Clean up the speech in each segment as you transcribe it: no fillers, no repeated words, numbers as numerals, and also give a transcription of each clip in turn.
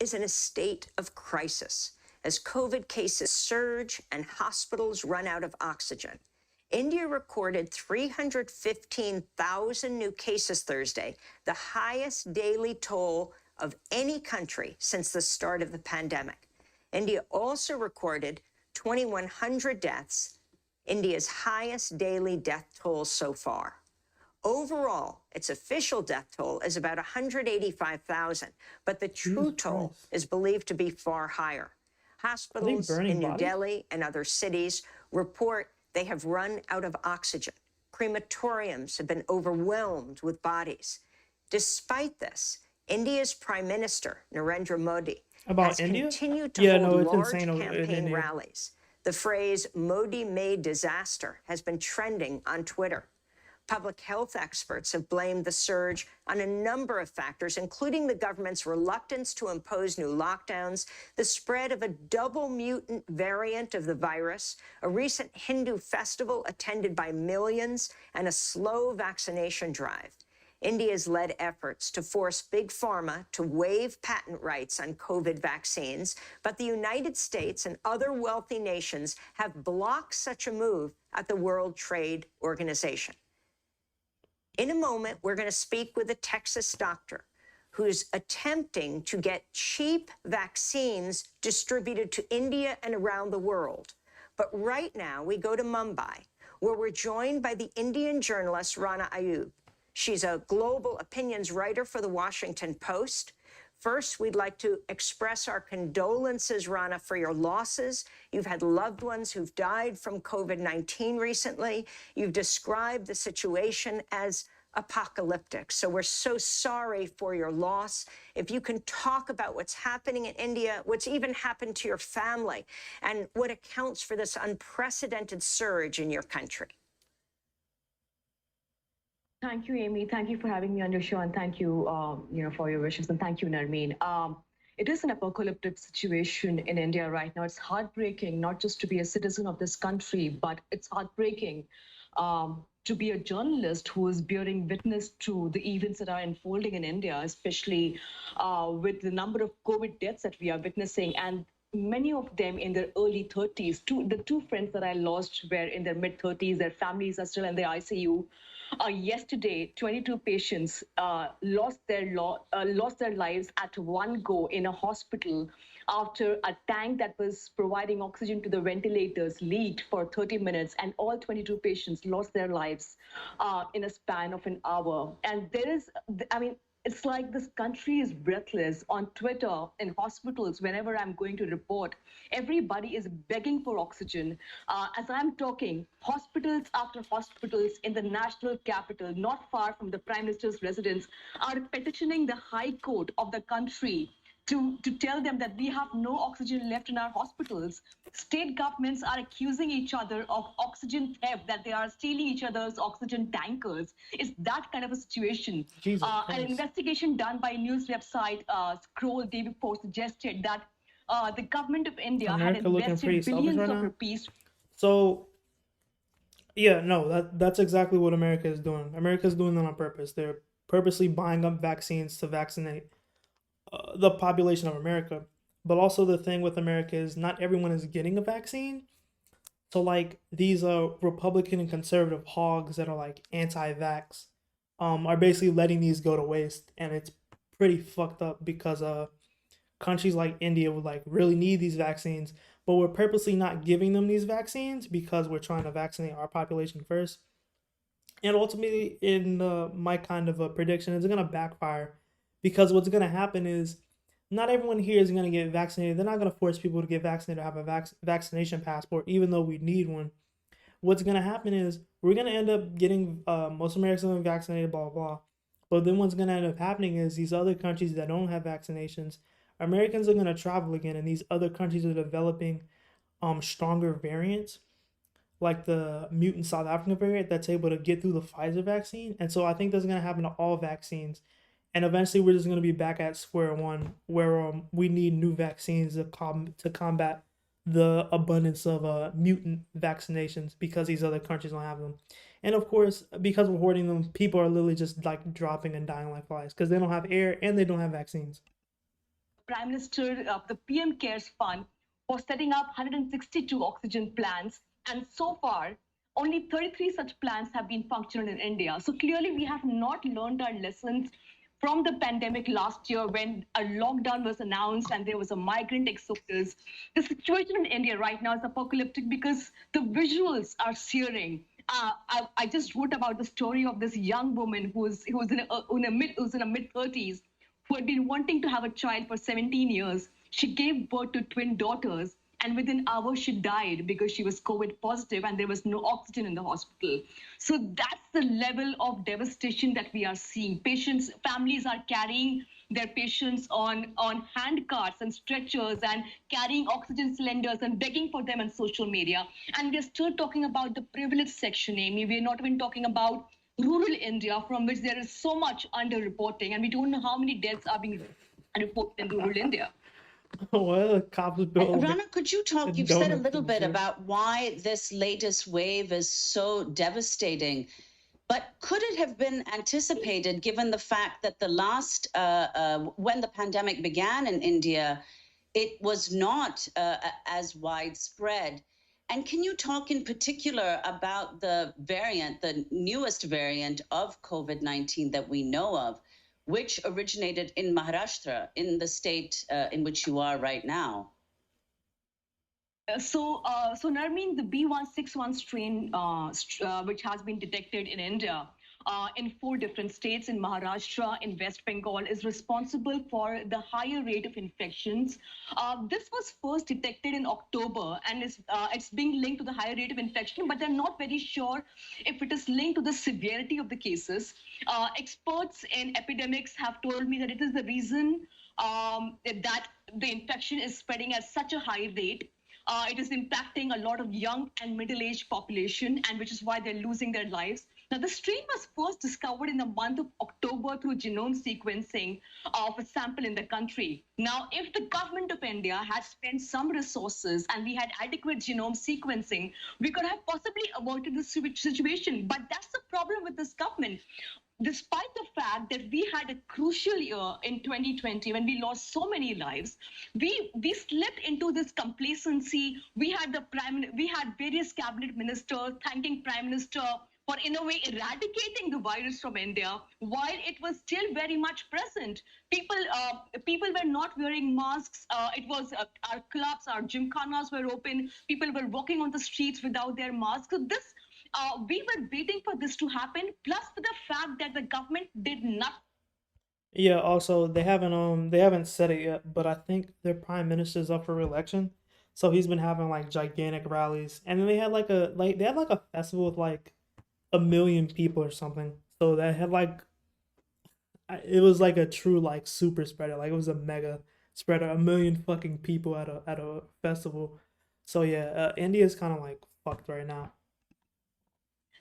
is in a state of crisis as COVID cases surge and hospitals run out of oxygen. India recorded 315,000 new cases Thursday, the highest daily toll of any country since the start of the pandemic. India also recorded 2,100 deaths, India's highest daily death toll so far. Overall, its official death toll is about 185,000, but the true toll is believed to be far higher. Hospitals in New Delhi and other cities report they have run out of oxygen. Crematoriums have been overwhelmed with bodies. Despite this, India's Prime Minister, Narendra Modi, has continued to hold large campaign rallies. The phrase Modi-made disaster has been trending on Twitter. Public health experts have blamed the surge on a number of factors, including the government's reluctance to impose new lockdowns, the spread of a double mutant variant of the virus, a recent Hindu festival attended by millions, and a slow vaccination drive. India's led efforts to force Big Pharma to waive patent rights on COVID vaccines, but the United States and other wealthy nations have blocked such a move at the World Trade Organization. In a moment, we're going to speak with a Texas doctor who's attempting to get cheap vaccines distributed to India and around the world. But right now, we go to Mumbai, where we're joined by the Indian journalist Rana Ayub. She's a global opinions writer for the Washington Post. First, we'd like to express our condolences, Rana, for your losses. You've had loved ones who've died from COVID-19 recently. You've described the situation as apocalyptic. So we're so sorry for your loss. If you can talk about what's happening in India, what's even happened to your family, and what accounts for this unprecedented surge in your country. Thank you, Amy. Thank you for having me on your show, and thank you, for your wishes, and thank you, Narmeen. It is an apocalyptic situation in India right now. It's heartbreaking not just to be a citizen of this country, but it's heartbreaking to be a journalist who is bearing witness to the events that are unfolding in India, especially with the number of COVID deaths that we are witnessing, and many of them in their early 30s. The two friends that I lost were in their mid-30s. Their families are still in the ICU. Yesterday, 22 patients lost their lives at one go in a hospital after a tank that was providing oxygen to the ventilators leaked for 30 minutes, and all 22 patients lost their lives in a span of an hour. And it's like this country is breathless. On Twitter, in hospitals, whenever I'm going to report, everybody is begging for oxygen. As I'm talking, hospitals after hospitals in the national capital, not far from the Prime Minister's residence, are petitioning the High Court of the country to tell them that we have no oxygen left in our hospitals. State governments are accusing each other of oxygen theft, that they are stealing each other's oxygen tankers. It's that kind of a situation. An investigation done by news website Scroll day before suggested that the government of India had invested billions of rupees. So, yeah, no, that's exactly what America is doing. America is doing that on purpose. They're purposely buying up vaccines to vaccinate the population of America. But also the thing with America is not everyone is getting a vaccine. So like these Republican and conservative hogs that are like anti-vax are basically letting these go to waste, and it's pretty fucked up because countries like India would like really need these vaccines, but we're purposely not giving them these vaccines because we're trying to vaccinate our population first. And ultimately, in my kind of a prediction, it's gonna backfire. Because what's going to happen is not everyone here is going to get vaccinated. They're not going to force people to get vaccinated or have a vaccination passport, even though we need one. What's going to happen is we're going to end up getting most Americans vaccinated, blah, blah, blah. But then what's going to end up happening is these other countries that don't have vaccinations, Americans are going to travel again, and these other countries are developing stronger variants, like the mutant South African variant that's able to get through the Pfizer vaccine. And so I think that's going to happen to all vaccines. And eventually, we're just going to be back at square one, where we need new vaccines to combat the abundance of mutant vaccinations because these other countries don't have them. And of course, because we're hoarding them, people are literally just like dropping and dying like flies because they don't have air and they don't have vaccines. Prime Minister, the PM Cares Fund, for setting up 162 oxygen plants. And so far, only 33 such plants have been functional in India. So clearly, we have not learned our lessons from the pandemic last year when a lockdown was announced and there was a migrant exodus. The situation in India right now is apocalyptic because the visuals are searing. I just wrote about the story of this young woman who's in a mid 30s, who had been wanting to have a child for 17 years. She gave birth to twin daughters, and within hours she died because she was COVID positive and there was no oxygen in the hospital. So that's the level of devastation that we are seeing. Families are carrying their patients on hand carts and stretchers and carrying oxygen cylinders and begging for them on social media. And we're still talking about the privileged section, Amy. We're not even talking about rural India, from which there is so much underreporting, and we don't know how many deaths are being reported in rural India. Why are the cops building? Rana, could you talk? the You've said a donut little bit things here? about why this latest wave is so devastating, but could it have been anticipated given the fact that the last, when the pandemic began in India, it was not as widespread? And can you talk in particular about the variant, the newest variant of COVID-19 that we know of, which originated in Maharashtra, in the state in which you are right now? So Narmeen, the B161 strain, which has been detected in India, in 4 different states, in Maharashtra, in West Bengal, is responsible for the higher rate of infections. This was first detected in October, and it's being linked to the higher rate of infection, but they're not very sure if it is linked to the severity of the cases. Experts in epidemics have told me that it is the reason that the infection is spreading at such a high rate. It is impacting a lot of young and middle-aged population, and which is why they're losing their lives. Now, the strain was first discovered in the month of October through genome sequencing of a sample in the country. Now, if the government of India had spent some resources and we had adequate genome sequencing, we could have possibly avoided this situation. But that's the problem with this government. Despite the fact that we had a crucial year in 2020 when we lost so many lives, we slipped into this complacency. We had various cabinet ministers thanking Prime Minister for, in a way, eradicating the virus from India while it was still very much present. People were not wearing masks. It was our clubs, our gymkhanas were open. People were walking on the streets without their masks. So this. We were waiting for this to happen, plus for the fact that the government did not. Yeah, also they haven't said it yet, but I think their prime minister's up for re-election. So he's been having like gigantic rallies. And then they had like a festival with like 1 million people or something. So that had like it was like a true like super spreader. Like it was a mega spreader, 1 million fucking people at a festival. So yeah, India's kind of like fucked right now.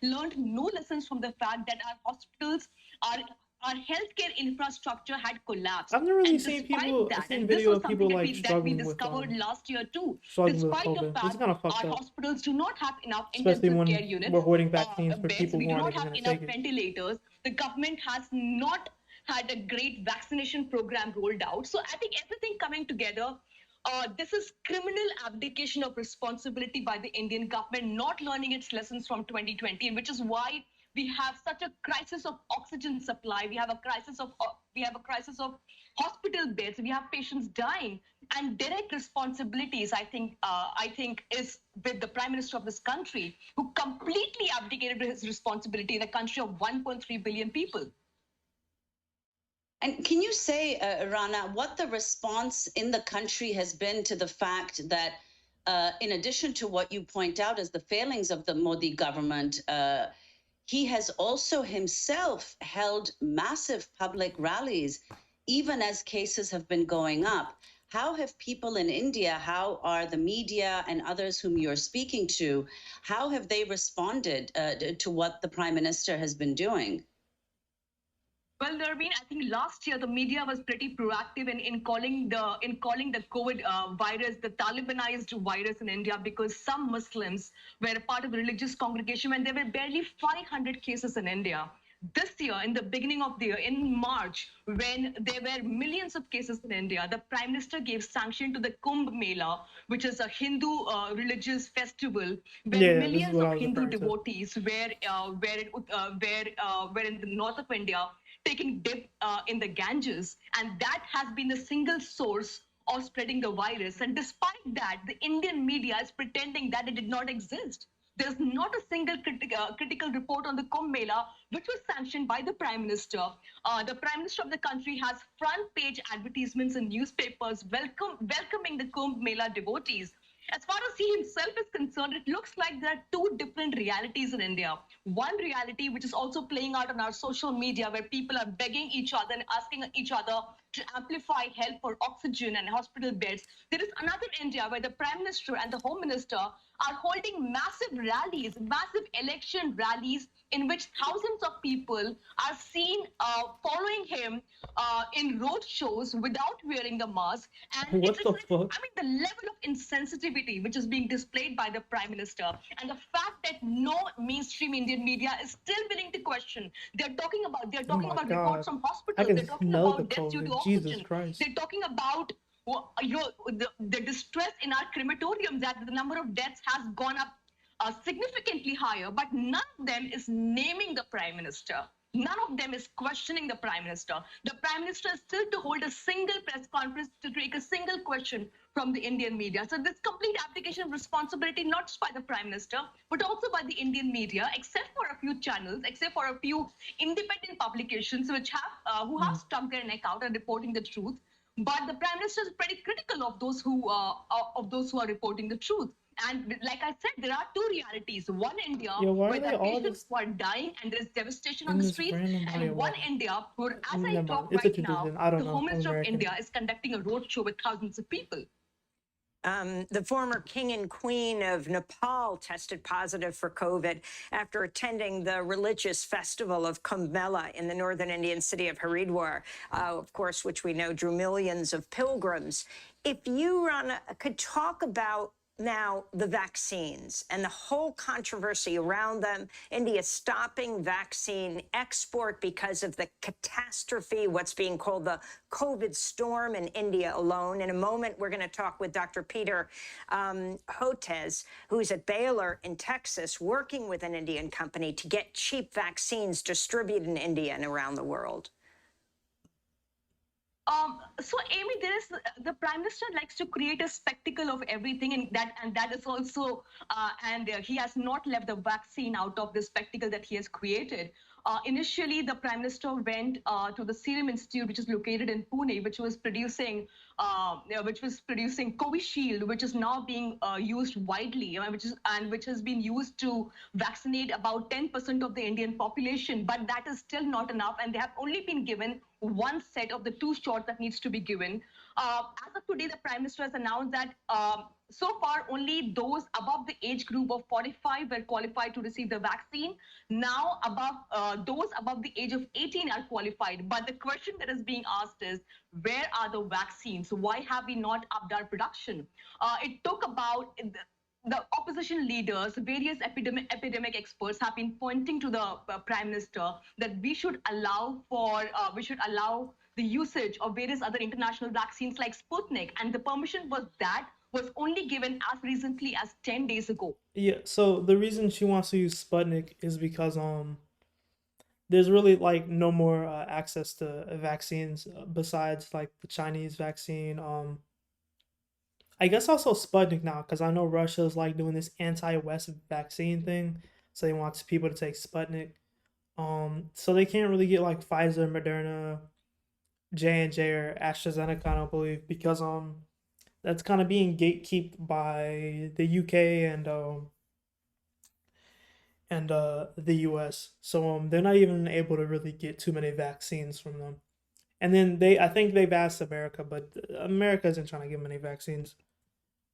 Learned no lessons from the fact that our hospitals, our healthcare infrastructure had collapsed. I've never really And seen despite people. that, I've seen and this video was of people something like that we struggling with discovered last year too. struggling with Despite the COVID. This is fact kind of fucked our up, hospitals do not have enough especially intensive when care units, we're hoarding vaccines for beds, people we who do aren't not even have gonna enough take it. ventilators. The government has not had a great vaccination program rolled out. So I think everything coming together, this is criminal abdication of responsibility by the Indian government, not learning its lessons from 2020, and which is why we have such a crisis of oxygen supply. We have a crisis of hospital beds. We have patients dying, and direct responsibilities. I think is with the Prime Minister of this country, who completely abdicated his responsibility in a country of 1.3 billion people. And can you say, Rana, what the response in the country has been to the fact that, in addition to what you point out as the failings of the Modi government, he has also himself held massive public rallies, even as cases have been going up. How have people in India, how are the media and others whom you're speaking to, how have they responded to what the Prime Minister has been doing? Well, Narmeen, I think last year the media was pretty proactive in calling the COVID virus the Talibanized virus in India, because some Muslims were a part of the religious congregation when there were barely 500 cases in India. This year, in the beginning of the year, in March, when there were millions of cases in India, the Prime Minister gave sanction to the Kumbh Mela, which is a Hindu religious festival, where Yeah, this is millions what of I was Hindu referring to. devotees were in the north of India taking dip in the Ganges, and that has been the single source of spreading the virus. And despite that, the Indian media is pretending that it did not exist. There's not a single critical report on the Kumbh Mela, which was sanctioned by the Prime Minister. The Prime Minister of the country has front page advertisements in newspapers welcoming the Kumbh Mela devotees. As far as he himself is concerned, it looks like there are two different realities in India. One reality, which is also playing out on our social media, where people are begging each other and asking each other to amplify help for oxygen and hospital beds. There is another India where the Prime Minister and the Home Minister are holding massive rallies, massive election rallies, in which thousands of people are seen following him in road shows without wearing the mask. And What the fuck? I mean, the level of insensitivity which is being displayed by the Prime Minister, and the fact that no mainstream Indian media is still willing to question. They're talking about Oh my reports God. from I hospitals. can They're talking smell the about deaths due to COVID. Jesus oxygen. Christ. They're talking about the distress in our crematorium, that the number of deaths has gone up significantly higher, but none of them is naming the Prime Minister. None of them is questioning the Prime Minister. The Prime Minister is still to hold a single press conference to take a single question from the Indian media. So this complete abdication of responsibility, not just by the Prime Minister, but also by the Indian media, except for a few channels, except for a few independent publications which have who have stuck their neck out and reporting the truth. But the Prime Minister is pretty critical of those who are reporting the truth. And like I said, there are two realities. One India, Yo, why where are they there are all patients just who are dying and there is devastation on in the this streets, random body and of one water? India, where, as I Never mind. talk It's a right now, tradition. I don't the know. Home I'm Minister of American. India is conducting a roadshow with thousands of people. The former king and queen of Nepal tested positive for COVID after attending the religious festival of Kumbh Mela in the northern Indian city of Haridwar, of course, which we know drew millions of pilgrims. If you, Rana, could talk about now the vaccines and the whole controversy around them, India stopping vaccine export because of the catastrophe, what's being called the COVID storm in India alone. In a moment, we're going to talk with Dr. Peter Hotez, who's at Baylor in Texas, working with an Indian company to get cheap vaccines distributed in India and around the world. So, Amy, there is the Prime Minister likes to create a spectacle of everything, and that is also, he has not left the vaccine out of the spectacle that he has created. Initially, the Prime Minister went to the Serum Institute, which is located in Pune, which was producing Covishield, which is now being used widely, which has been used to vaccinate about 10% of the Indian population. But that is still not enough, and they have only been given one set of the two shots that needs to be given. As of today, the Prime Minister has announced that so far only those above the age group of 45 were qualified to receive the vaccine. Now those above the age of 18 are qualified. But the question that is being asked is, where are the vaccines? Why have we not upped our production? It took about the opposition leaders, various epidemic experts have been pointing to the Prime Minister that we should allow the usage of various other international vaccines like Sputnik, and the permission was only given as recently as 10 days ago. Yeah, so the reason she wants to use Sputnik is because there's really like no more access to vaccines besides like the Chinese vaccine. I guess also Sputnik now, because I know Russia's like doing this anti-West vaccine thing, so they want people to take Sputnik. So they can't really get like Pfizer, Moderna, J&J, or AstraZeneca, I don't believe, because that's kind of being gatekept by the UK and the US. So they're not even able to really get too many vaccines from them. And then I think they've asked America, but America isn't trying to give them any vaccines.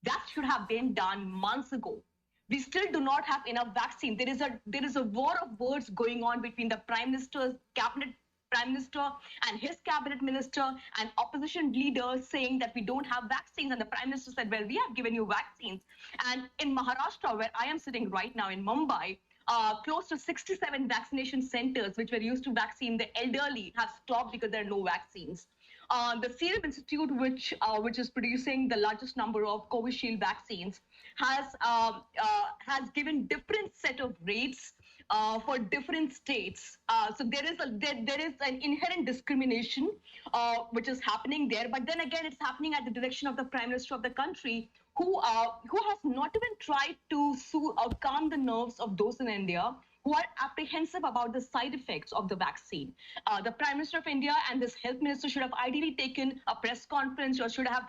That should have been done months ago. We still do not have enough vaccine. There is a war of words going on between the Prime Minister's Prime Minister and his cabinet minister and opposition leaders saying that we don't have vaccines. And the Prime Minister said, well, we have given you vaccines. And in Maharashtra, where I am sitting right now in Mumbai, close to 67 vaccination centers, which were used to vaccine the elderly, have stopped because there are no vaccines. The Serum Institute, which is producing the largest number of Covishield vaccines, has given different set of rates for different states. So there is an inherent discrimination which is happening there. But then again, it's happening at the direction of the Prime Minister of the country, who has not even tried to calm the nerves of those in India who are apprehensive about the side effects of the vaccine. The Prime Minister of India and this health minister should have ideally taken a press conference, or should have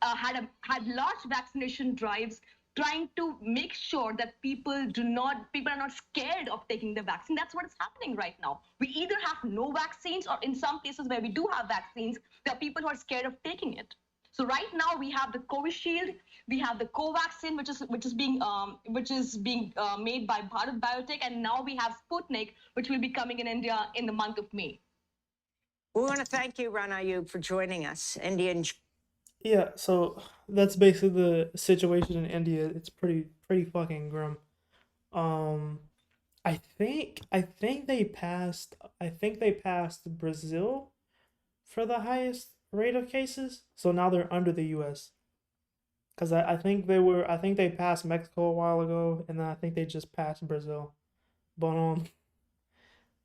had large vaccination drives, trying to make sure that people are not scared of taking the vaccine. That's what is happening right now. We either have no vaccines, or in some places where we do have vaccines, there are people who are scared of taking it. So right now we have the Covishield, we have the Covaxin, which is being made by Bharat Biotech, and now we have Sputnik, which will be coming in India in the month of May. We want to thank you, Rana Ayub, for joining us. Indian. Yeah, so that's basically the situation in India. It's pretty fucking grim. I think they passed Brazil for the highest rate of cases. So now they're under the US. Cuz I think they passed Mexico a while ago, and then I think they just passed Brazil. But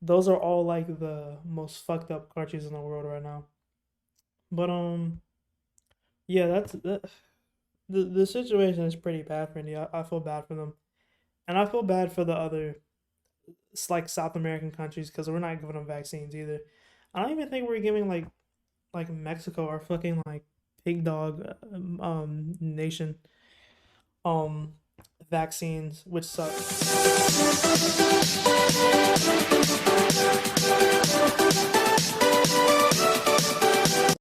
those are all like the most fucked up countries in the world right now. But yeah, the situation is pretty bad for India. I feel bad for them. And I feel bad for the other like South American countries, because we're not giving them vaccines either. I don't even think we're giving like Mexico, our fucking like pig dog nation vaccines, which sucks.